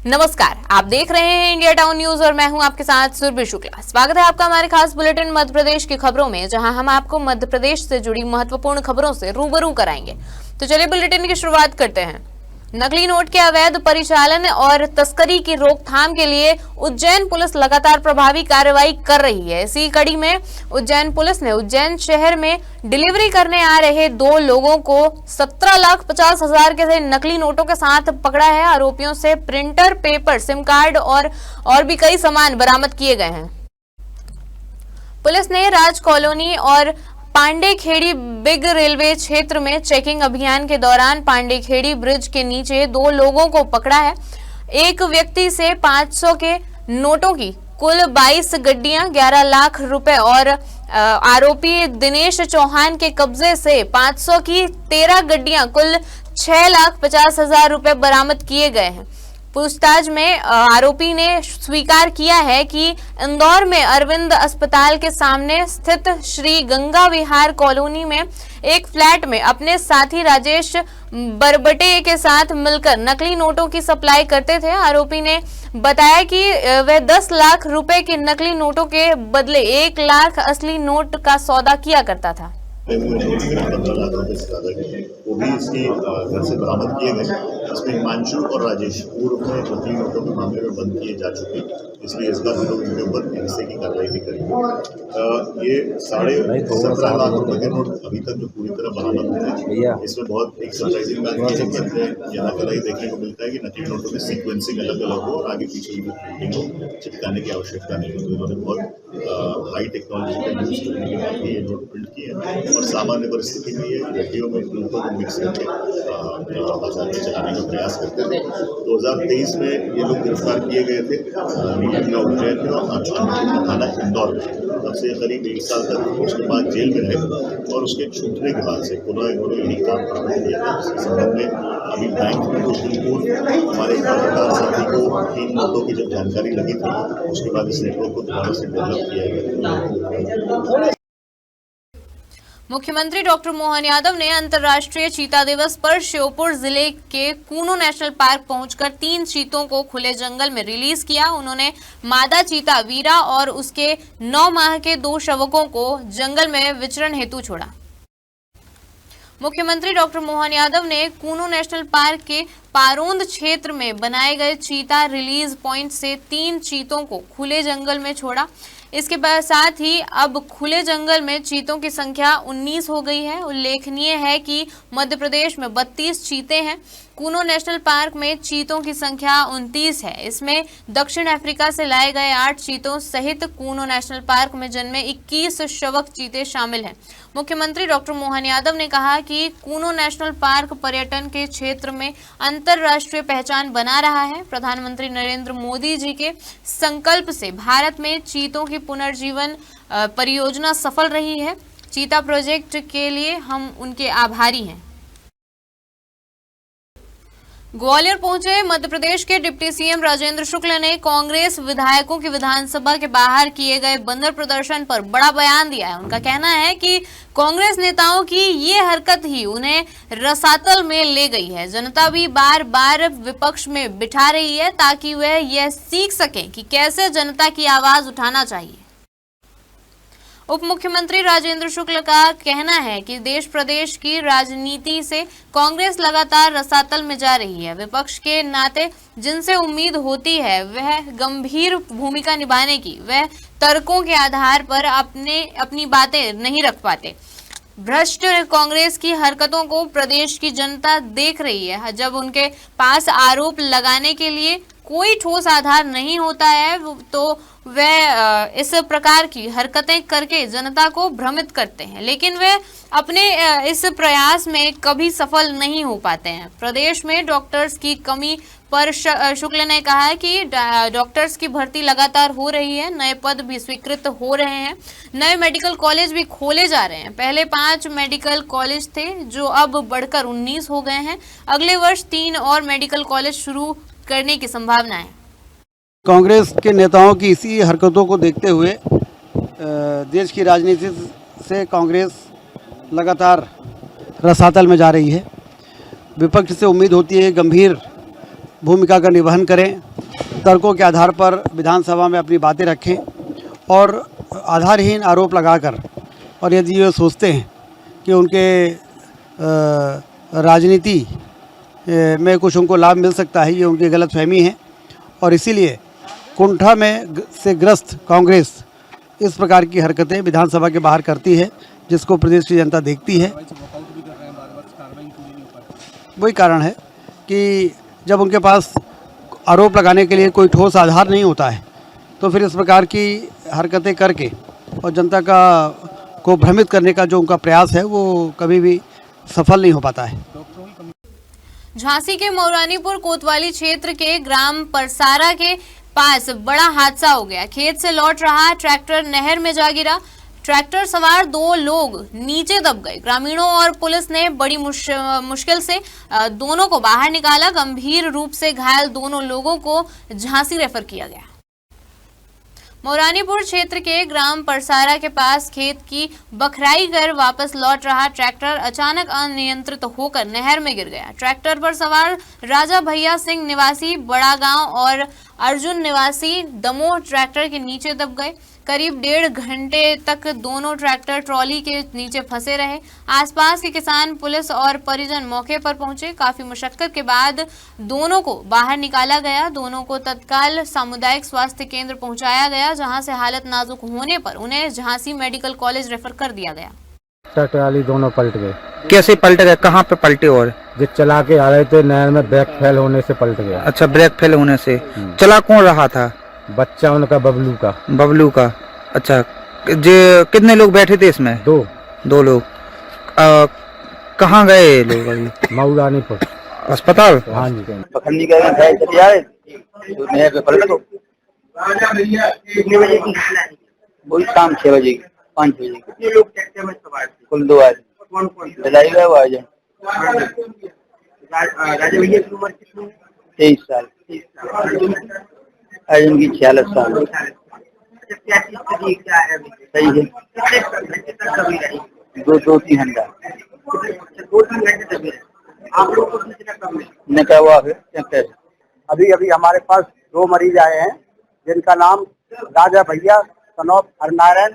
नमस्कार, आप देख रहे हैं इंडिया टाउन न्यूज और मैं हूं आपके साथ सुरभि शुक्ला। स्वागत है आपका हमारे खास बुलेटिन मध्य प्रदेश की खबरों में, जहां हम आपको मध्य प्रदेश से जुड़ी महत्वपूर्ण खबरों से रूबरू कराएंगे। तो चलिए बुलेटिन की शुरुआत करते हैं। नकली नोट के अवैध परिचालन और तस्करी की रोकथाम के लिए उज्जैन पुलिस लगातार प्रभावी कार्रवाई कर रही है। इसी कड़ी में उज्जैन पुलिस ने उज्जैन शहर में डिलीवरी करने आ रहे 2 लोगों को 17,50,000 के नकली नोटों के साथ पकड़ा है। आरोपियों से प्रिंटर, पेपर, सिम कार्ड और भी कई सामान बरामद किए गए हैं। पुलिस ने राज कॉलोनी और पांडेखेड़ी बिग रेलवे क्षेत्र में चेकिंग अभियान के दौरान पांडेखेड़ी ब्रिज के नीचे 2 लोगों को पकड़ा है। एक व्यक्ति से 500 के नोटों की कुल 22 गड्डियां, 11 लाख रुपए और आरोपी दिनेश चौहान के कब्जे से 500 की 13 गड्डियां, कुल 6,50,000 रुपए बरामद किए गए हैं। पूछताछ में आरोपी ने स्वीकार किया है कि इंदौर में अरविंद अस्पताल के सामने स्थित श्री गंगा विहार कॉलोनी में एक फ्लैट में अपने साथी राजेश बरबटे के साथ मिलकर नकली नोटों की सप्लाई करते थे। आरोपी ने बताया कि वह 10 लाख रुपए के नकली नोटों के बदले 1 लाख असली नोट का सौदा किया करता था। 15 लाख रुपए से ज़्यादा के वो भी इसके घर से बरामद किए गए। इसमें हिमांशु और राजेश पूर्व में नकली नोटों के मामले में बंद किए जा चुके, इसलिए इस बार हम लोग इनके ऊपर हिस्से की कार्रवाई भी करेंगे। ये 17.5 लाख रुपए के नोट अभी तक जो पूरी तरह बरामद हुए हैं, इसमें बहुत एक सरप्राइजिंग बात ये है कि यहाँ कल देखने को मिलता है कि नकली नोटों की सीक्वेंसिंग अलग अलग हो और आगे पीछे की प्रिंटिंग हो, चिपकाने की आवश्यकता नहीं हो। तो इन्होंने बहुत हाई टेक्नोलॉजी का यूज करने के बाद ये नोट प्रिंट किए हैं और सामान्य परिस्थिति में ये गड्डियों में नोटों को मिक्स करके बाजार में चलाने का प्रयास करते थे। 2023 में ये लोग गिरफ्तार किए गए थे उज्जैन में और थाना इंदौर में। तब से करीब 1 साल तक उसके बाद जेल में रहे और उसके छूटने के बाद से पुनः इन्होंने यही काम प्रारंभ किया था। इस संबंध में अभी बैंक में कुछ दिन पूर्व हमारे पत्रकार साथी को 3 नोटों की जब जानकारी लगी थी, उसके बाद इस नेटवर्क को दोबारा से डेवलप किया गया। मुख्यमंत्री डॉक्टर मोहन यादव ने अंतर्राष्ट्रीय चीता दिवस पर श्योपुर जिले के कूनो नेशनल पार्क पहुंचकर 3 चीतों को खुले जंगल में रिलीज किया। उन्होंने मादा चीता वीरा और उसके 9 माह के 2 शवकों को जंगल में विचरण हेतु छोड़ा। मुख्यमंत्री डॉक्टर मोहन यादव ने कूनो नेशनल पार्क के पारोंद क्षेत्र में बनाए गए चीता रिलीज पॉइंट से 3 चीतों को खुले जंगल में छोड़ा। इसके साथ ही अब खुले जंगल में चीतों की संख्या 19 हो गई है। उल्लेखनीय है कि मध्य प्रदेश में 32 चीते हैं। कूनो नेशनल पार्क में चीतों की संख्या 29 है। इसमें दक्षिण अफ्रीका से लाए गए 8 चीतों सहित कूनो नेशनल पार्क में जन्मे 21 शवक चीते शामिल हैं। मुख्यमंत्री डॉक्टर मोहन यादव ने कहा कि कूनो नेशनल पार्क पर्यटन के क्षेत्र में अंतर्राष्ट्रीय पहचान बना रहा है। प्रधानमंत्री नरेंद्र मोदी जी के संकल्प से भारत में चीतों की पुनर्जीवन परियोजना सफल रही है। चीता प्रोजेक्ट के लिए हम उनके आभारी हैं। ग्वालियर पहुंचे मध्य प्रदेश के डिप्टी सीएम राजेंद्र शुक्ल ने कांग्रेस विधायकों की विधानसभा के बाहर किए गए बंदर प्रदर्शन पर बड़ा बयान दिया है। उनका कहना है कि कांग्रेस नेताओं की ये हरकत ही उन्हें रसातल में ले गई है। जनता भी बार बार विपक्ष में बिठा रही है ताकि वह यह सीख सकें कि कैसे जनता की आवाज उठाना चाहिए। उप मुख्यमंत्री राजेंद्र शुक्ल का कहना है कि देश प्रदेश की राजनीति से कांग्रेस लगातार रसातल में जा रही है। विपक्ष के नाते जिनसे उम्मीद होती है वह गंभीर भूमिका निभाने की, वह तर्कों के आधार पर अपनी बातें नहीं रख पाते। भ्रष्ट कांग्रेस की हरकतों को प्रदेश की जनता देख रही है। जब उनके पास आरोप लगाने के लिए कोई ठोस आधार नहीं होता है तो वह इस प्रकार की हरकतें करके जनता को भ्रमित करते हैं, लेकिन वे अपने इस प्रयास में कभी सफल नहीं हो पाते हैं। प्रदेश में डॉक्टर्स की कमी पर शुक्ल ने कहा है कि डॉक्टर्स की भर्ती लगातार हो रही है, नए पद भी स्वीकृत हो रहे हैं, नए मेडिकल कॉलेज भी खोले जा रहे हैं। पहले 5 मेडिकल कॉलेज थे जो अब बढ़कर 19 हो गए हैं। अगले वर्ष 3 और मेडिकल कॉलेज शुरू करने की संभावना है। कांग्रेस के नेताओं की इसी हरकतों को देखते हुए देश की राजनीति से कांग्रेस लगातार रसातल में जा रही है। विपक्ष से उम्मीद होती है गंभीर भूमिका का निर्वहन करें तर्कों के आधार पर विधानसभा में अपनी बातें रखें और आधारहीन आरोप लगाकर, और यदि ये सोचते हैं कि उनके राजनीति में कुछ उनको लाभ मिल सकता है, ये उनकी गलतफहमी है। और इसीलिए कुंठा में से ग्रस्त कांग्रेस इस प्रकार की हरकतें विधानसभा के बाहर करती है, जिसको प्रदेश की जनता देखती है। वही कारण है कि जब उनके पास आरोप लगाने के लिए कोई ठोस आधार नहीं होता है, तो फिर इस प्रकार की हरकतें करके और जनता को भ्रमित करने का जो उनका प्रयास है वो कभी भी सफल नहीं हो पाता है। झांसी के मौरानीपुर कोतवाली क्षेत्र के ग्राम परसारा के पास बड़ा हादसा हो गया। खेत से लौट रहा ट्रैक्टर नहर में जा गिरा। ट्रैक्टर सवार 2 लोग नीचे दब गए। ग्रामीणों और पुलिस ने बड़ी मुश्किल से दोनों को बाहर निकाला। गंभीर रूप से घायल दोनों लोगों को झांसी रेफर किया गया। मौरानीपुर क्षेत्र के ग्राम परसारा के पास खेत की बखराई कर वापस लौट रहा ट्रैक्टर अचानक अनियंत्रित होकर नहर में गिर गया। ट्रैक्टर पर सवार राजा भैया सिंह निवासी बड़ा गांव और अर्जुन निवासी दमोह ट्रैक्टर के नीचे दब गए। करीब 1.5 घंटे तक दोनों ट्रैक्टर ट्रॉली के नीचे फंसे रहे। आसपास के किसान, पुलिस और परिजन मौके पर पहुंचे। काफी मुशक्कत के बाद दोनों को बाहर निकाला गया। दोनों को तत्काल सामुदायिक स्वास्थ्य केंद्र पहुंचाया गया, जहां से हालत नाजुक होने पर उन्हें झांसी मेडिकल कॉलेज रेफर कर दिया गया। ट्रैक्टर दोनों पलट गए। कैसे पलट गए? कहाँ पे पलटे? और जो चला के आ रहे थे नहर में ब्रेक फेल होने से पलट गया। अच्छा, ब्रेक फेल होने से। चला कौन रहा था? बच्चा उनका बबलू का। बबलू का। अच्छा, जो कितने लोग बैठे थे इसमें? 2 लोग। कहाँ गए लोग अभी? मऊरानीपुर अस्पताल। हाँ जी। पकड़ने गए तो नहर पे पलट गो। कितने बजे की? वही शाम 6 बजे 5 बजे। कितने लोग ट्रैक्टर में सवार थे? कुल 2 आदमी। कौन? दलाई गए वो आज। राजा भैया की उम्र कितनी? 23 साल। अर्जुन की 46 साल। क्या है? सही है। 2-3 घंटा। 2-3 घंटे तक आप लोग को न क्या हुआ फिर? अभी हमारे पास 2 मरीज आए हैं, जिनका नाम राजा भैया सन ऑफ हरनारायण,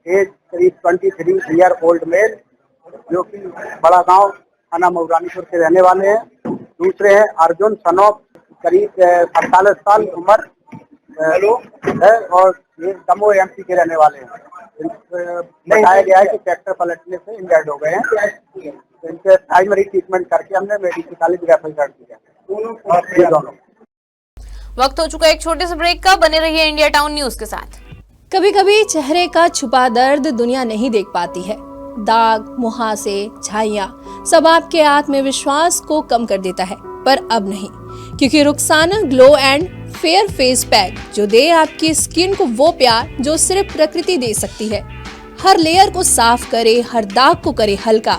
एज करीब 23 ईयर ओल्ड मेल, जो कि बड़ा गांव थाना मऊरानीपुर के रहने वाले हैं। दूसरे हैं अर्जुन सन ऑफ करीब 48 साल उम्र है और ये दमोह एमपी के रहने वाले हैं। बताया गया है कि ट्रैक्टर पलटने से इंजर्ड हो गए हैं। इनके प्राइमरी ट्रीटमेंट करके हमने मेडिकल कॉलेज रेफर कर दिया। दोनों वक्त हो चुका है एक छोटे से ब्रेक का। बने रहिए इंडिया टाउन न्यूज के साथ। कभी कभी चेहरे का छुपा दर्द दुनिया नहीं देख पाती है। दाग, मुहासे, झाइयां सब आपके आत्मविश्वास को कम कर देता है, पर अब नहीं, क्योंकि Rukhsana glow and fair face pack जो दे आपकी स्किन को वो प्यार जो सिर्फ प्रकृति दे सकती है। हर लेयर को साफ करे, हर दाग को करे हल्का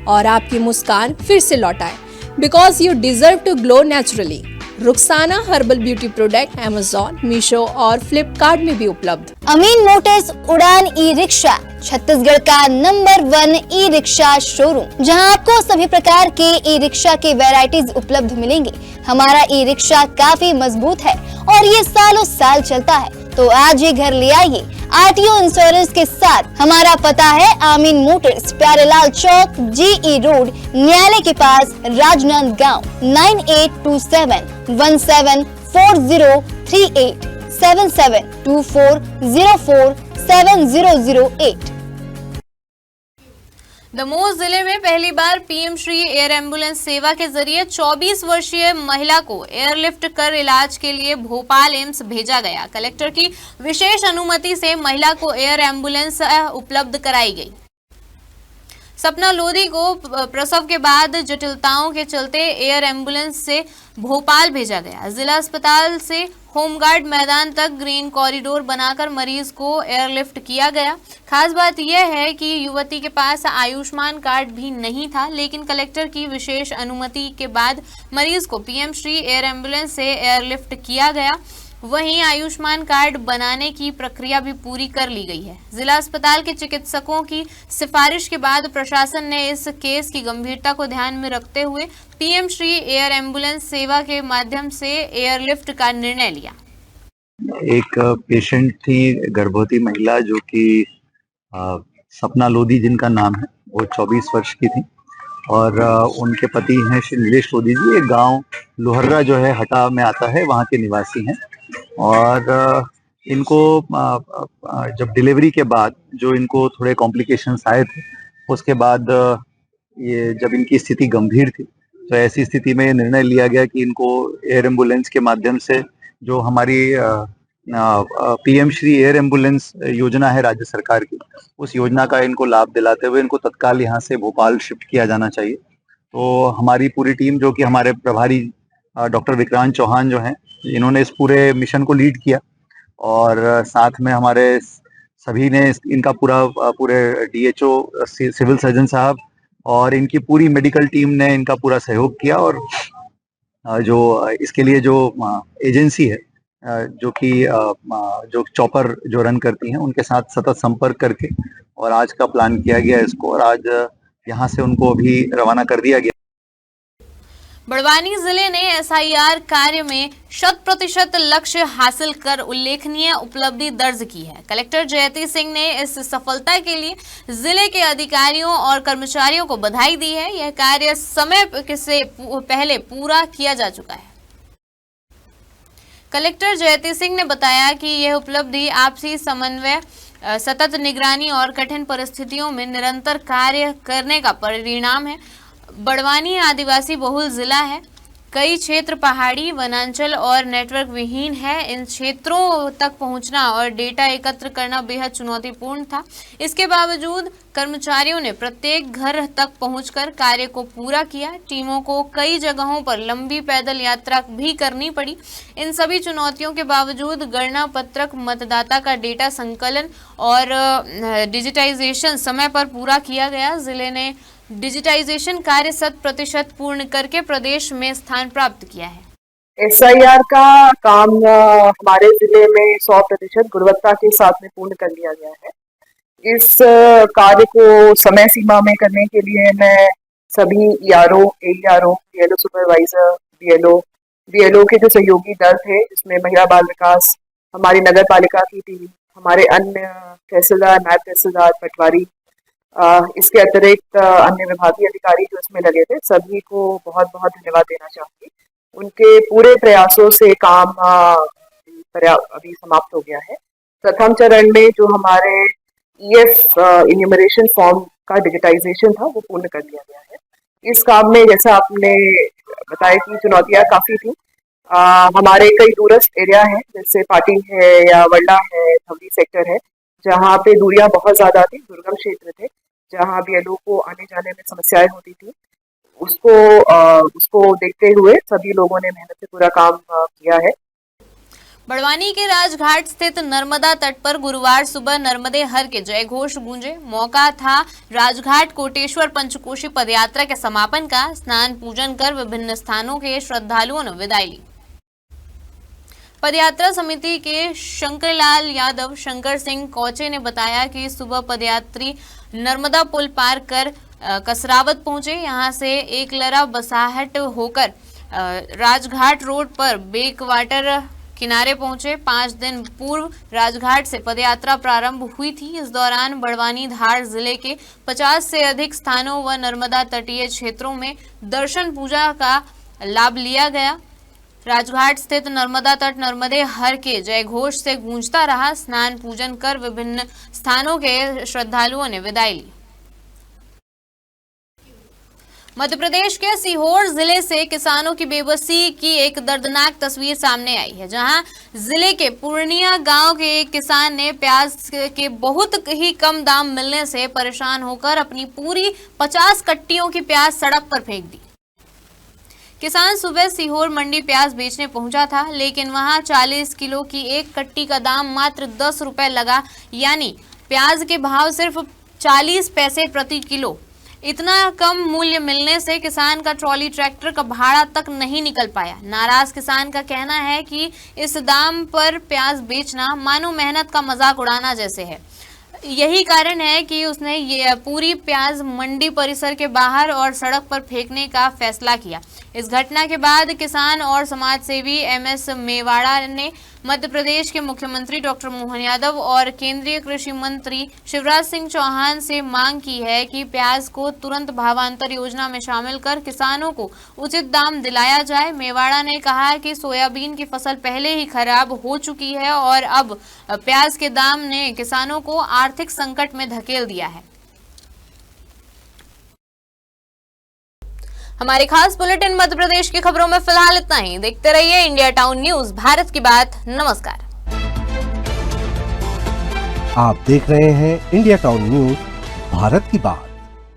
और आपकी मुस्कान फिर से लौटाए। Because you deserve to glow naturally. Rukhsana herbal beauty product Amazon, Meesho और फ्लिपकार्ट में भी उपलब्ध। अमीन मोटर्स उड़ान ई रिक्शा छत्तीसगढ़ का नंबर 1 ई रिक्शा शोरूम, जहां आपको सभी प्रकार के ई रिक्शा के वैरायटीज उपलब्ध मिलेंगे। हमारा ई रिक्शा काफी मजबूत है और ये सालों साल चलता है, तो आज ही घर ले आइए आरटीओ इंश्योरेंस के साथ। हमारा पता है अमीन मोटर्स, प्यारेलाल चौक, जीई रोड, न्यायालय के पास, राजनांदगांव। 9827174038 7724047008। दमोह जिले में पहली बार पीएम श्री एयर एम्बुलेंस सेवा के जरिए 24 वर्षीय महिला को एयरलिफ्ट कर इलाज के लिए भोपाल एम्स भेजा गया। कलेक्टर की विशेष अनुमति से महिला को एयर एम्बुलेंस उपलब्ध कराई गई। सपना लोधी को प्रसव के बाद जटिलताओं के चलते एयर एम्बुलेंस से भोपाल भेजा गया। जिला अस्पताल से होमगार्ड मैदान तक ग्रीन कॉरिडोर बनाकर मरीज को एयरलिफ्ट किया गया। खास बात यह है कि युवती के पास आयुष्मान कार्ड भी नहीं था, लेकिन कलेक्टर की विशेष अनुमति के बाद मरीज को पीएम श्री एयर एम्बुलेंस से एयरलिफ्ट किया गया। वहीं आयुष्मान कार्ड बनाने की प्रक्रिया भी पूरी कर ली गई है। जिला अस्पताल के चिकित्सकों की सिफारिश के बाद प्रशासन ने इस केस की गंभीरता को ध्यान में रखते हुए पीएम श्री एयर एम्बुलेंस सेवा के माध्यम से एयरलिफ्ट का निर्णय लिया। एक पेशेंट थी, गर्भवती महिला, जो कि सपना लोधी जिनका नाम है, वो 24 वर्ष की थी और उनके पति हैं श्री नीलेश लोधी जी। एक गांव लोहर्रा जो है हटा में आता है, वहाँ के निवासी हैं। और इनको जब डिलीवरी के बाद जो इनको थोड़े कॉम्प्लिकेशंस आए थे, उसके बाद ये जब इनकी स्थिति गंभीर थी तो ऐसी स्थिति में निर्णय लिया गया कि इनको एयर एम्बुलेंस के माध्यम से, जो हमारी पीएम श्री एयर एम्बुलेंस योजना है राज्य सरकार की, उस योजना का इनको लाभ दिलाते हुए इनको तत्काल यहाँ से भोपाल शिफ्ट किया जाना चाहिए। तो हमारी पूरी टीम, जो कि हमारे प्रभारी डॉक्टर विक्रांत चौहान जो हैं, इन्होंने इस पूरे मिशन को लीड किया और साथ में हमारे सभी ने इनका पूरे डीएचओ, सिविल सर्जन साहब और इनकी पूरी मेडिकल टीम ने इनका पूरा सहयोग किया। और जो इसके लिए जो एजेंसी है, जो कि जो चॉपर जो रन करती हैं, उनके साथ सतत संपर्क करके और आज का प्लान किया गया इसको, और आज यहाँ से उनको अभी रवाना कर दिया गया। बड़वानी जिले ने एसआईआर कार्य में 100% लक्ष्य हासिल कर उल्लेखनीय उपलब्धि दर्ज की है। कलेक्टर जयती सिंह ने इस सफलता के लिए जिले के अधिकारियों और कर्मचारियों को बधाई दी है। यह कार्य समय से पहले पूरा किया जा चुका है। कलेक्टर जयती सिंह ने बताया कि यह उपलब्धि आपसी समन्वय, सतत निगरानी और कठिन परिस्थितियों में निरंतर कार्य करने का परिणाम है। बड़वानी आदिवासी बहुल जिला है, कई क्षेत्र पहाड़ी, वनांचल और नेटवर्क विहीन है। इन क्षेत्रों तक पहुंचना और डेटा एकत्र करना बेहद चुनौतीपूर्ण था। इसके बावजूद कर्मचारियों ने प्रत्येक घर तक पहुंचकर कार्य को पूरा किया। टीमों को कई जगहों पर लंबी पैदल यात्रा भी करनी पड़ी। इन सभी चुनौतियों के बावजूद गणना पत्रक, मतदाता का डेटा संकलन और डिजिटाइजेशन समय पर पूरा किया गया। जिले ने डिजिटाइजेशन कार्य 100% पूर्ण करके प्रदेश में स्थान प्राप्त किया है। एसआईआर का काम हमारे जिले में 100% गुणवत्ता के साथ में पूर्ण कर लिया गया है। इस कार्य को समय सीमा में करने के लिए मैं सभी ERO, AERO, BLO supervisor, BLO के जो सहयोगी दल थे, जिसमें महिला बाल विकास, हमारी नगर पालिका की टीम, हमारे अन्य तहसीलदार, नायब तहसीलदार, पटवारी, इसके अतिरिक्त अन्य विभागीय अधिकारी जो इसमें लगे थे, सभी को बहुत बहुत धन्यवाद देना चाहूंगी। उनके पूरे प्रयासों से काम अभी समाप्त हो गया है। प्रथम चरण में जो हमारे EF इन्यूमरेशन फॉर्म का डिजिटाइजेशन था, वो पूर्ण कर दिया गया है। इस काम में जैसा आपने बताया कि चुनौतियां काफी थी। हमारे कई दूरस्थ एरिया हैं, जैसे पाटी है या वल्ला है, धवली सेक्टर है, जहाँ पे दूरियां बहुत ज्यादा थी, दुर्गम क्षेत्र थे, जहाँ BLO को आने जाने में समस्याएं होती थी। उसको देखते हुए सभी लोगों ने मेहनत से पूरा काम किया है। बड़वानी के राजघाट स्थित नर्मदा तट पर गुरुवार सुबह नर्मदे हर के जय घोष गूंजे। मौका था राजघाट कोटेश्वर पंचकोशी पदयात्रा के समापन का। स्नान पूजन कर विभिन्न स्थानों के श्रद्धालुओं ने विदाई ली। पदयात्रा समिति के शंकरलाल यादव, शंकर सिंह कोचे ने बताया कि सुबह पदयात्री नर्मदा पुल पार कर कसरावत पहुंचे। यहां से एकलरा बसाहट होकर राजघाट रोड पर बेकवाटर किनारे पहुंचे। 5 दिन पूर्व राजघाट से पदयात्रा प्रारंभ हुई थी। इस दौरान बड़वानी, धार जिले के 50 से अधिक स्थानों व नर्मदा तटीय क्षेत्रों में दर्शन पूजा का लाभ लिया गया। राजघाट स्थित नर्मदा तट नर्मदे हर के जय घोष से गूंजता रहा। स्नान पूजन कर विभिन्न स्थानों के श्रद्धालुओं ने विदाई ली। मध्य प्रदेश के सीहोर जिले से किसानों की बेबसी की एक दर्दनाक तस्वीर सामने आई है, जहां जिले के पूर्णिया गांव के एक किसान ने प्याज के बहुत ही कम दाम मिलने से परेशान होकर अपनी पूरी 50 कट्टियों की प्याज सड़क पर फेंक दी। किसान सुबह सीहोर मंडी प्याज बेचने पहुंचा था, लेकिन वहां 40 किलो की एक कट्टी का दाम मात्र 10 रुपए लगा, यानी प्याज के भाव सिर्फ 40 पैसे प्रति किलो। इतना कम मूल्य मिलने से किसान का ट्रॉली ट्रैक्टर का भाड़ा तक नहीं निकल पाया। नाराज किसान का कहना है कि इस दाम पर प्याज बेचना मानो मेहनत का मजाक उड़ाना जैसे है। यही कारण है कि उसने ये पूरी प्याज मंडी परिसर के बाहर और सड़क पर फेंकने का फैसला किया। इस घटना के बाद किसान और समाज सेवी MS मेवाड़ा ने मध्य प्रदेश के मुख्यमंत्री डॉक्टर मोहन यादव और केंद्रीय कृषि मंत्री शिवराज सिंह चौहान से मांग की है कि प्याज को तुरंत भावांतर योजना में शामिल कर किसानों को उचित दाम दिलाया जाए। मेवाड़ा ने कहा कि सोयाबीन की फसल पहले ही खराब हो चुकी है और अब प्याज के दाम ने किसानों को आर्थिक संकट में धकेल दिया है। हमारी खास बुलेटिन मध्य प्रदेश की खबरों में फिलहाल इतना ही। देखते रहिए इंडिया टाउन न्यूज, भारत की बात। नमस्कार। आप देख रहे हैं इंडिया टाउन न्यूज, भारत की बात।